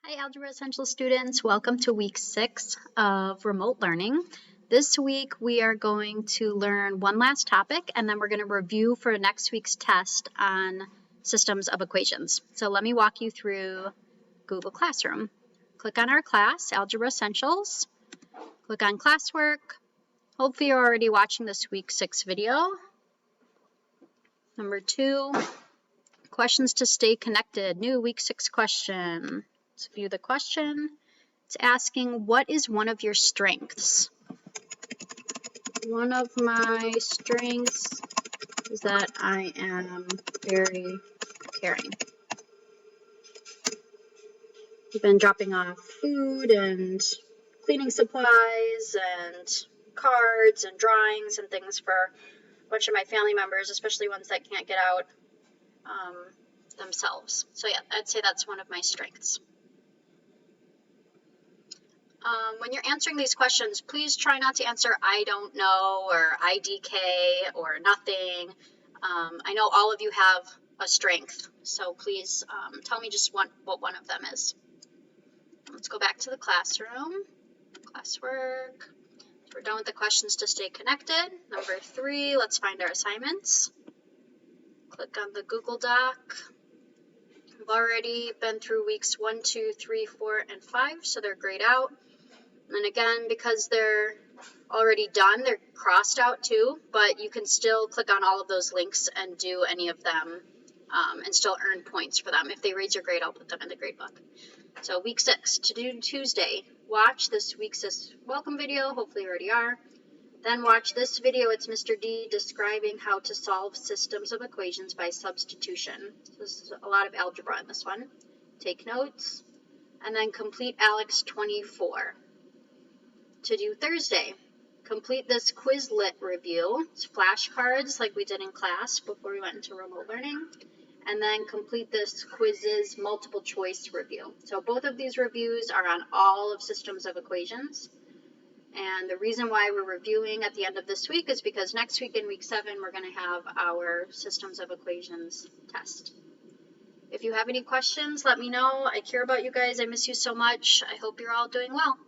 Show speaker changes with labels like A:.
A: Hi, Algebra Essential students. Welcome to week 6 of remote learning. This week we are going to learn one last topic and then we're going to review for next week's test on systems of equations. So let me walk you through Google Classroom. Click on our class, Algebra Essentials. Click on classwork. Hopefully you're already watching this week 6 video. Number 2, questions to stay connected. New week 6 question. Let's view the question. It's asking, what is one of your strengths? One of my strengths is that I am very caring. I've been dropping off food and cleaning supplies and cards and drawings and things for a bunch of my family members, especially ones that can't get out themselves. So yeah, I'd say that's one of my strengths. When you're answering these questions, please try not to answer I don't know or IDK or nothing. I know all of you have a strength, so please tell me just what one of them is. Let's go back to the classroom. Classwork. So we're done with the questions to stay connected. Number 3, let's find our assignments. Click on the Google Doc. I've already been through weeks 1, 2, 3, 4, and 5, so they're grayed out. And again, because they're already done, they're crossed out too, but you can still click on all of those links and do any of them and still earn points for them. If they raise your grade, I'll put them in the grade book. So week 6, to do Tuesday, watch this week's welcome video. Hopefully you already are. Then watch this video. It's Mr. D describing how to solve systems of equations by substitution. So this is a lot of algebra in this one. Take notes. And then complete Alex 24. To do Thursday, complete this Quizlet review. It's flashcards like we did in class before we went into remote learning. And then complete this quizzes multiple choice review. So both of these reviews are on all of systems of equations. And the reason why we're reviewing at the end of this week is because next week in week 7, we're going to have our systems of equations test. If you have any questions, let me know. I care about you guys. I miss you so much. I hope you're all doing well.